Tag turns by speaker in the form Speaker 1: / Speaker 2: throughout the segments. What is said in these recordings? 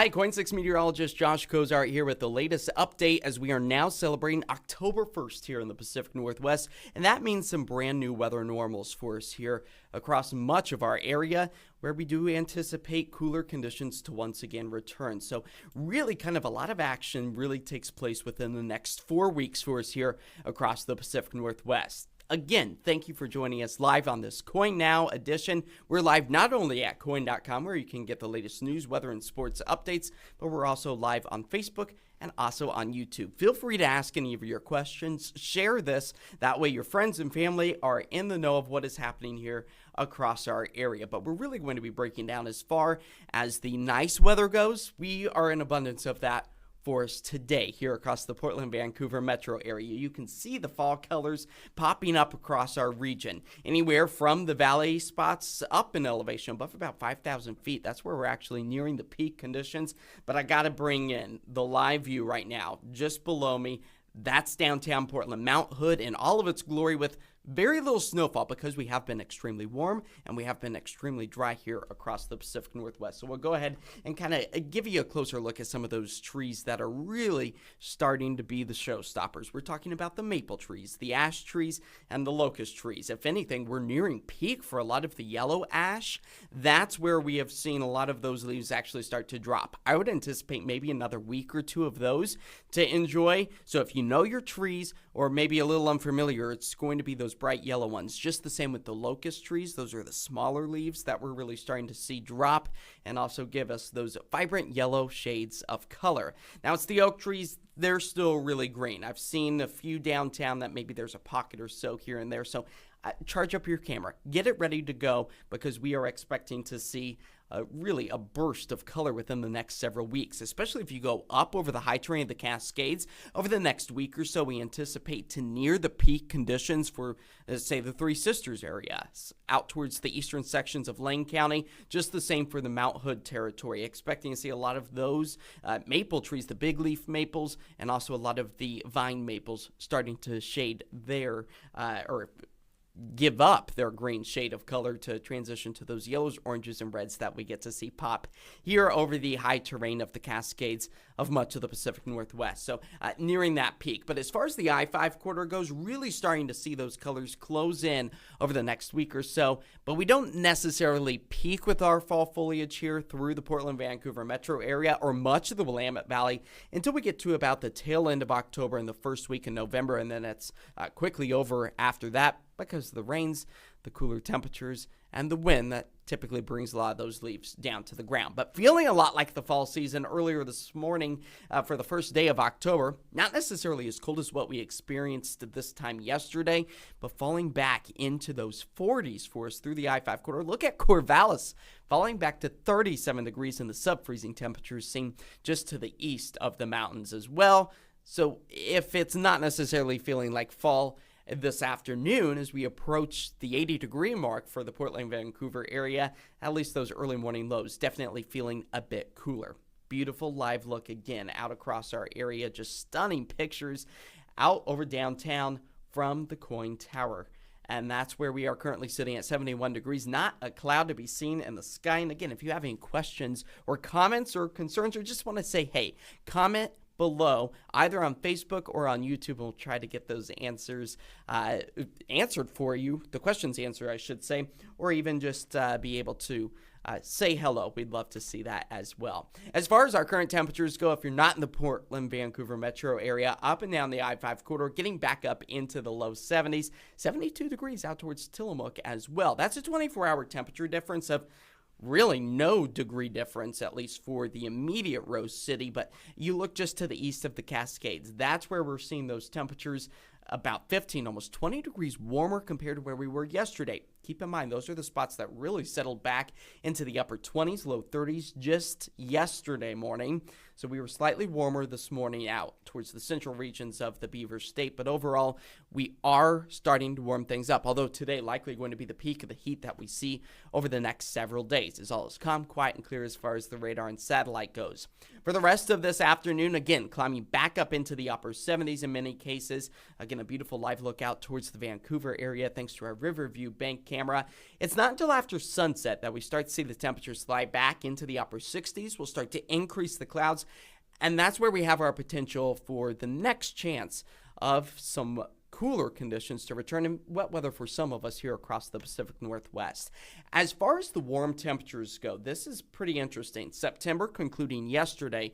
Speaker 1: Hi, KOIN 6 meteorologist Josh Cozart here with the latest update as we are now celebrating October 1st here in the Pacific Northwest, and that means some brand new weather normals for us here across much of our area where we do anticipate cooler conditions to once again return. So really kind of a lot of action really takes place within the next 4 weeks for us here across the Pacific Northwest. Again, thank you for joining us live on this KOIN NOW edition. We're live not only at KOIN.com, where you can get the latest news, weather, and sports updates, but we're also live on Facebook and also on YouTube. Feel free to ask any of your questions. Share this. That way your friends and family are in the know of what is happening here across our area. But we're really going to be breaking down as far as the nice weather goes. We are in abundance of that for us today here across the Portland, Vancouver metro area. You can see the fall colors popping up across our region, anywhere from the valley spots up in elevation above about 5,000 feet. That's where we're actually nearing the peak conditions. But I got to bring in the live view right now just below me. That's downtown Portland, Mount Hood in all of its glory, with very little snowfall because we have been extremely warm and we have been extremely dry here across the Pacific Northwest. So we'll go ahead and kind of give you a closer look at some of those trees that are really starting to be the showstoppers. We're talking about the maple trees, the ash trees, and the locust trees. If anything, we're nearing peak for a lot of the yellow ash. That's where we have seen a lot of those leaves actually start to drop. I would anticipate maybe another week or two of those to enjoy. So if you know your trees or maybe a little unfamiliar, it's going to be those bright yellow ones. Just the same with the locust trees. Those are the smaller leaves that we're really starting to see drop and also give us those vibrant yellow shades of color. Now it's the oak trees. They're still really green. I've seen a few downtown that maybe there's a pocket or so here and there. So charge up your camera. Get it ready to go because we are expecting to see really a burst of color within the next several weeks, especially if you go up over the high terrain of the Cascades. Over the next week or so, we anticipate to near the peak conditions for, say, the Three Sisters area, out towards the eastern sections of Lane County. Just the same for the Mount Hood territory. Expecting to see a lot of those maple trees, the big leaf maples, and also a lot of the vine maples starting to shade their or give up their green shade of color to transition to those yellows, oranges, and reds that we get to see pop here over the high terrain of the Cascades of much of the Pacific Northwest. So nearing that peak. But as far as the I-5 corridor goes, really starting to see those colors close in over the next week or so. But we don't necessarily peak with our fall foliage here through the Portland, Vancouver metro area or much of the Willamette Valley until we get to about the tail end of October and the first week in November. And then it's quickly over after that, because of the rains, the cooler temperatures, and the wind that typically brings a lot of those leaves down to the ground. But feeling a lot like the fall season earlier this morning for the first day of October. Not necessarily as cold as what we experienced at this time yesterday, but falling back into those 40s for us through the I-5 corridor. Look at Corvallis falling back to 37 degrees in the sub-freezing temperatures seen just to the east of the mountains as well. So if it's not necessarily feeling like fall this afternoon, as we approach the 80-degree mark for the Portland, Vancouver area, at least those early morning lows definitely feeling a bit cooler. Beautiful live look again out across our area. Just stunning pictures out over downtown from the KOIN Tower. And that's where we are currently sitting at 71 degrees. Not a cloud to be seen in the sky. And again, if you have any questions or comments or concerns or just want to say, hey, comment below, either on Facebook or on YouTube. We'll try to get those answers answered for you, the questions answered, I should say, or even just be able to say hello. We'd love to see that as well. As far as our current temperatures go, if you're not in the Portland, Vancouver metro area, up and down the I-5 corridor, getting back up into the low 70s, 72 degrees out towards Tillamook as well. That's a 24-hour temperature difference of really no degree difference, at least for the immediate Rose City, but you look just to the east of the Cascades. That's where we're seeing those temperatures about 15, almost 20 degrees warmer compared to where we were yesterday. Keep in mind, those are the spots that really settled back into the upper 20s, low 30s just yesterday morning. So we were slightly warmer this morning out towards the central regions of the Beaver State. But overall, we are starting to warm things up. Although today likely going to be the peak of the heat that we see over the next several days. As all is calm, quiet, and clear as far as the radar and satellite goes. For the rest of this afternoon, again, climbing back up into the upper 70s in many cases. Again, a beautiful live look out towards the Vancouver area thanks to our Riverview Bank camera. camera. It's not until after sunset that we start to see the temperatures slide back into the upper 60s. We'll start to increase the clouds, and that's where we have our potential for the next chance of some cooler conditions to return and wet weather for some of us here across the Pacific Northwest. As far as the warm temperatures go, this is pretty interesting. September concluding yesterday,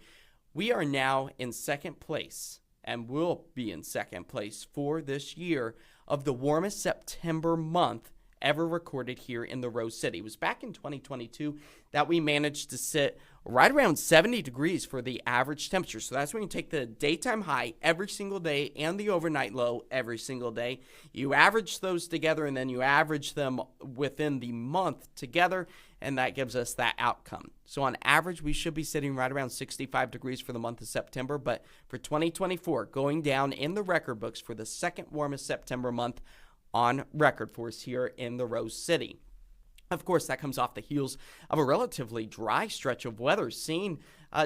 Speaker 1: we are now in second place and will be in second place for this year of the warmest September month ever recorded here in the Rose City. It was back in 2022 that we managed to sit right around 70 degrees for the average temperature. So that's when you take the daytime high every single day and the overnight low every single day. You average those together, and then you average them within the month together, and that gives us that outcome. So on average, we should be sitting right around 65 degrees for the month of September. But for 2024, going down in the record books for the second warmest September month on record for us here in the Rose City. Of course, that comes off the heels of a relatively dry stretch of weather seen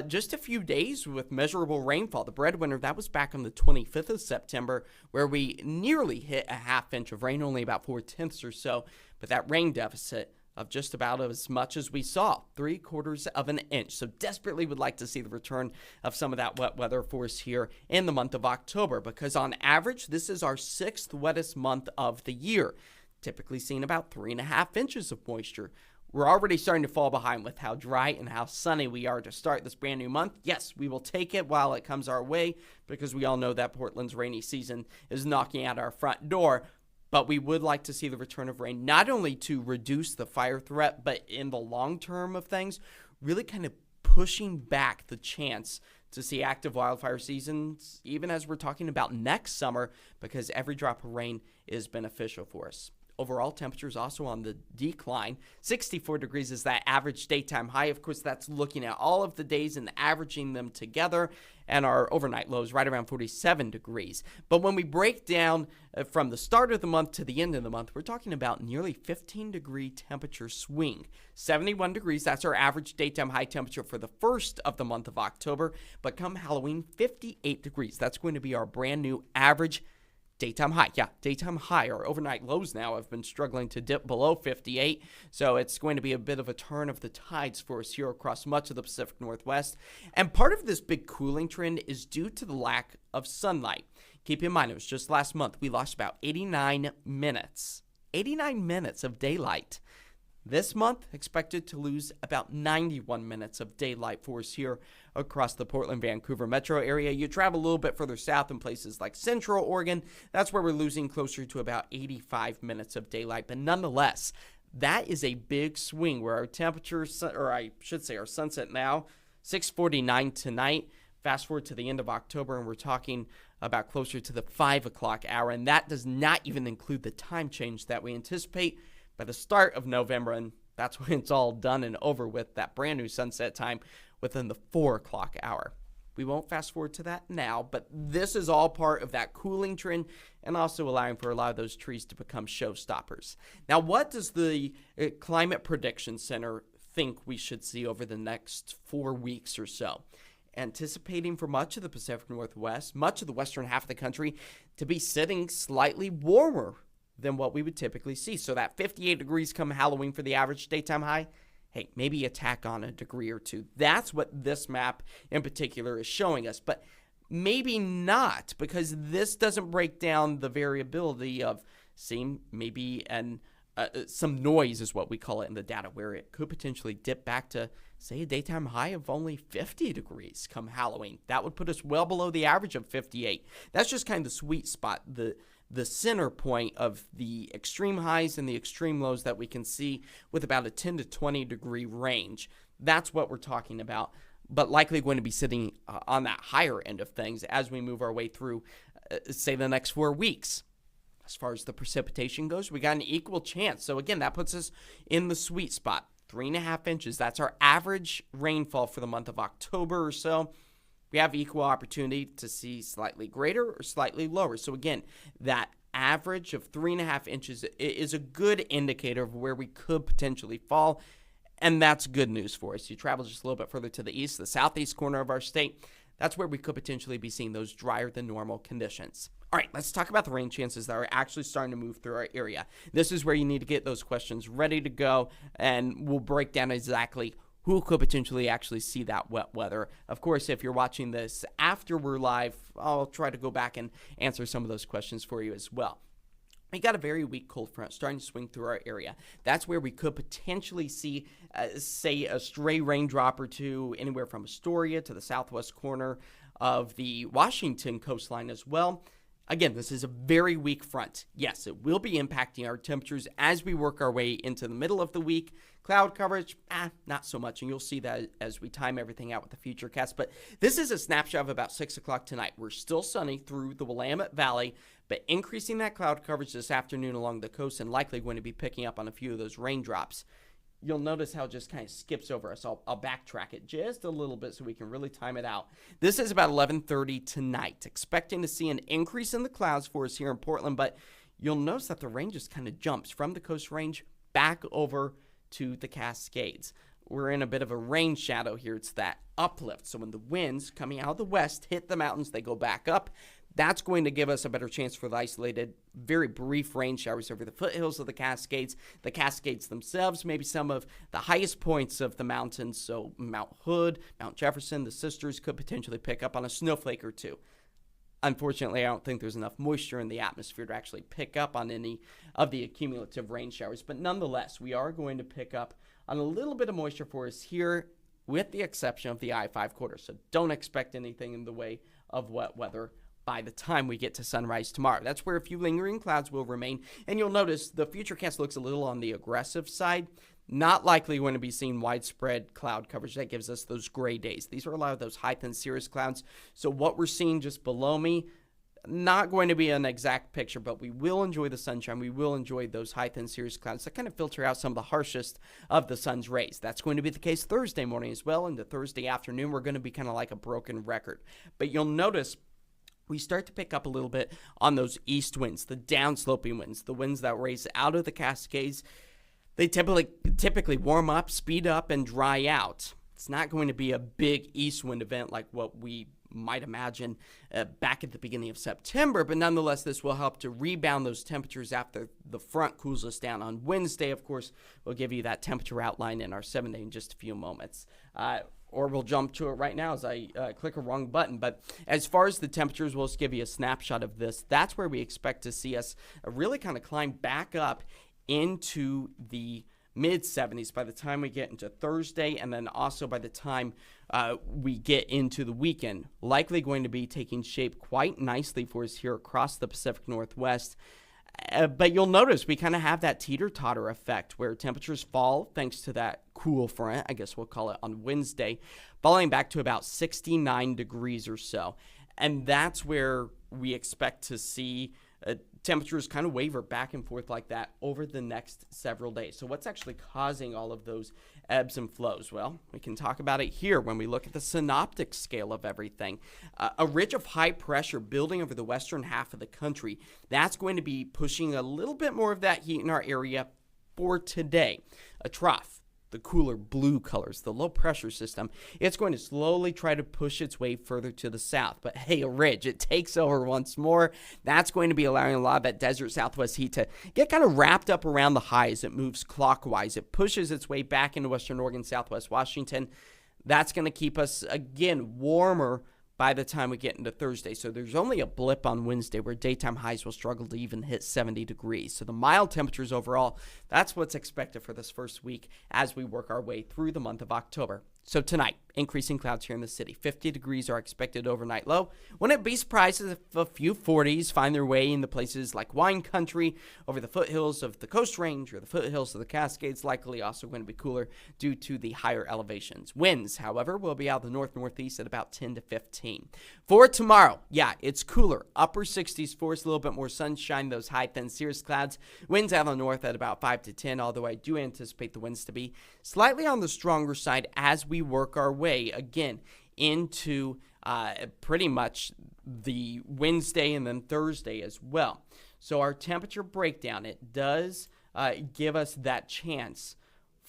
Speaker 1: just a few days with measurable rainfall. The breadwinner, that was back on the 25th of September, where we nearly hit a half inch of rain, only about 4/10 or so. But that rain deficit of just about as much as we saw, 3/4 of an inch. So desperately would like to see the return of some of that wet weather for us here in the month of October, because on average, this is our 6th wettest month of the year, typically seeing about 3.5 inches of moisture. We're already starting to fall behind with how dry and how sunny we are to start this brand new month. Yes, we will take it while it comes our way, because we all know that Portland's rainy season is knocking at our front door. But we would like to see the return of rain, not only to reduce the fire threat, but in the long term of things, really kind of pushing back the chance to see active wildfire seasons, even as we're talking about next summer, because every drop of rain is beneficial for us. Overall temperatures also on the decline. 64 degrees is that average daytime high. Of course, that's looking at all of the days and averaging them together. And our overnight low is right around 47 degrees. But when we break down from the start of the month to the end of the month, we're talking about nearly 15-degree temperature swing. 71 degrees, that's our average daytime high temperature for the first of the month of October. But come Halloween, 58 degrees. That's going to be our brand new average daytime high. Yeah, daytime high. Our overnight lows now have been struggling to dip below 58, so it's going to be a bit of a turn of the tides for us here across much of the Pacific Northwest. And part of this big cooling trend is due to the lack of sunlight. Keep in mind, it was just last month we lost about 89 minutes. 89 minutes of daylight. This month, expected to lose about 91 minutes of daylight for us here across the Portland-Vancouver metro area. You travel a little bit further south in places like Central Oregon, that's where we're losing closer to about 85 minutes of daylight. But nonetheless, that is a big swing where our temperature, or I should say our sunset now, 6:49 tonight. Fast forward to the end of October, and we're talking about closer to the 5 o'clock hour, and that does not even include the time change that we anticipate by the start of November, and that's when it's all done and over with, that brand new sunset time within the 4 o'clock hour. We won't fast forward to that now, but this is all part of that cooling trend and also allowing for a lot of those trees to become showstoppers. Now, what does the Climate Prediction Center think we should see over the next 4 weeks or so? Anticipating for much of the Pacific Northwest, much of the western half of the country, to be sitting slightly warmer than what we would typically see. So that 58 degrees come Halloween for the average daytime high, hey, maybe a tack on a degree or two. That's what this map in particular is showing us. But maybe not, because this doesn't break down the variability of seeing maybe some noise is what we call it in the data, where it could potentially dip back to, say, a daytime high of only 50 degrees come Halloween. That would put us well below the average of 58. That's just kind of the sweet spot, the center point of the extreme highs and the extreme lows that we can see with about a 10 to 20 degree range. That's what we're talking about, but likely going to be sitting on that higher end of things as we move our way through, say, the next 4 weeks. As far as the precipitation goes, we got an equal chance. So again, that puts us in the sweet spot, 3.5 inches. That's our average rainfall for the month of October or so. We have equal opportunity to see slightly greater or slightly lower. So again, that average of 3.5 inches is a good indicator of where we could potentially fall, and that's good news for us. You travel just a little bit further to the east, the southeast corner of our state, that's where we could potentially be seeing those drier than normal conditions. All right, let's talk about the rain chances that are actually starting to move through our area. This is where you need to get those questions ready to go, and we'll break down exactly who could potentially actually see that wet weather. Of course, if you're watching this after we're live, I'll try to go back and answer some of those questions for you as well. We got a very weak cold front starting to swing through our area. That's where we could potentially see, say, a stray raindrop or two anywhere from Astoria to the southwest corner of the Washington coastline as well. Again, this is a very weak front. Yes, it will be impacting our temperatures as we work our way into the middle of the week. Cloud coverage, not so much, and you'll see that as we time everything out with the futurecast. But this is a snapshot of about 6 o'clock tonight. We're still sunny through the Willamette Valley, but increasing that cloud coverage this afternoon along the coast and likely going to be picking up on a few of those raindrops. You'll notice how it just kind of skips over us. I'll backtrack it just a little bit so we can really time it out. This is about 11:30 tonight. Expecting to see an increase in the clouds for us here in Portland, but you'll notice that the rain just kind of jumps from the Coast Range back over to the Cascades. We're in a bit of a rain shadow here. It's that uplift. So when the winds coming out of the west hit the mountains, they go back up. That's going to give us a better chance for the isolated, very brief rain showers over the foothills of the Cascades themselves, maybe some of the highest points of the mountains. So Mount Hood, Mount Jefferson, the Sisters could potentially pick up on a snowflake or two. Unfortunately, I don't think there's enough moisture in the atmosphere to actually pick up on any of the accumulative rain showers. But nonetheless, we are going to pick up on a little bit of moisture for us here, with the exception of the I-5 corridor. So don't expect anything in the way of wet weather by the time we get to sunrise tomorrow. That's where a few lingering clouds will remain. And you'll notice the futurecast looks a little on the aggressive side. Not likely going to be seeing widespread cloud coverage. That gives us those gray days. These are a lot of those high thin cirrus clouds. So what we're seeing just below me, not going to be an exact picture, but we will enjoy the sunshine. We will enjoy those high thin cirrus clouds that kind of filter out some of the harshest of the sun's rays. That's going to be the case Thursday morning as well. And the Thursday afternoon, we're going to be kind of like a broken record. But you'll notice we start to pick up a little bit on those east winds, the downsloping winds, the winds that race out of the Cascades. They typically warm up, speed up, and dry out. It's not going to be a big east wind event like what we might imagine back at the beginning of September, but nonetheless, this will help to rebound those temperatures after the front cools us down. On Wednesday, of course, we'll give you that temperature outline in our 7-day in just a few moments. Or we'll jump to it right now as I click a wrong button. But as far as the temperatures, we'll just give you a snapshot of this. That's where we expect to see us really kind of climb back up into the mid-70s by the time we get into Thursday, and then also by the time we get into the weekend. Likely going to be taking shape quite nicely for us here across the Pacific Northwest. But you'll notice we kind of have that teeter-totter effect where temperatures fall thanks to that cool front, I guess we'll call it, on Wednesday, falling back to about 69 degrees or so. And that's where we expect to see temperatures kind of waver back and forth like that over the next several days. So what's actually causing all of those ebbs and flows? Well, we can talk about it here when we look at the synoptic scale of everything. A ridge of high pressure building over the western half of the country. That's going to be pushing a little bit more of that heat in our area for today. A trough, the cooler blue colors, the low pressure system, it's going to slowly try to push its way further to the south. But hey, a ridge, it takes over once more. That's going to be allowing a lot of that desert southwest heat to get kind of wrapped up around the high as it moves clockwise. It pushes its way back into western Oregon, southwest Washington. That's going to keep us, again, warmer by the time we get into Thursday. So there's only a blip on Wednesday where daytime highs will struggle to even hit 70 degrees. So the mild temperatures overall, that's what's expected for this first week as we work our way through the month of October. So tonight, increasing clouds here in the city. 50 degrees are expected overnight low. Wouldn't be surprised if a few 40s find their way into places like wine country, over the foothills of the Coast Range or the foothills of the Cascades, likely also going to be cooler due to the higher elevations. Winds, however, will be out of the north-northeast at about 10 to 15. For tomorrow, yeah, it's cooler. Upper 60s for us, a little bit more sunshine, those high thin cirrus clouds. Winds out of the north at about 5 to 10, although I do anticipate the winds to be slightly on the stronger side as we work our way again into pretty much the Wednesday and then Thursday as well. So our temperature breakdown, it does give us that chance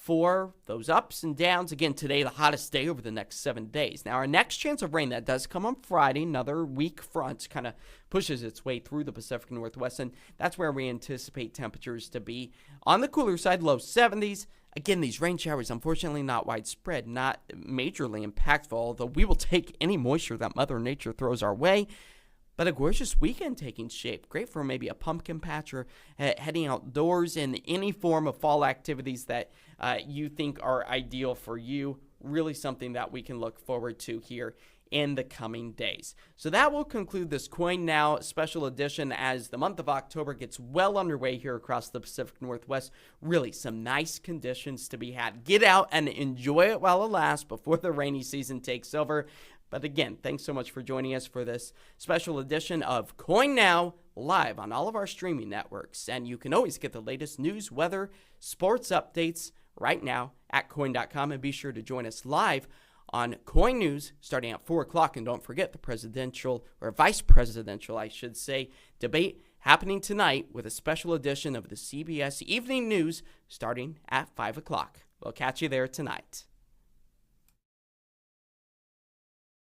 Speaker 1: for those ups and downs. Again, today, the hottest day over the next 7 days. Now, our next chance of rain, that does come on Friday. Another weak front kind of pushes its way through the Pacific Northwest, and that's where we anticipate temperatures to be on the cooler side, low 70s. Again, these rain showers, unfortunately, not widespread, not majorly impactful, although we will take any moisture that Mother Nature throws our way. But a gorgeous weekend taking shape. Great for maybe a pumpkin patch or heading outdoors in any form of fall activities that you think are ideal for you. Really something that we can look forward to here in the coming days. So that will conclude this KOIN Now special edition as the month of October gets well underway here across the Pacific Northwest. Really some nice conditions to be had. Get out and enjoy it while it lasts before the rainy season takes over. But again, thanks so much for joining us for this special edition of KOIN Now, live on all of our streaming networks. And you can always get the latest news, weather, sports updates right now at KOIN.com. And be sure to join us live on KOIN News starting at 4 o'clock. And don't forget the presidential, or vice presidential, I should say, debate happening tonight with a special edition of the CBS Evening News starting at 5 o'clock. We'll catch you there tonight.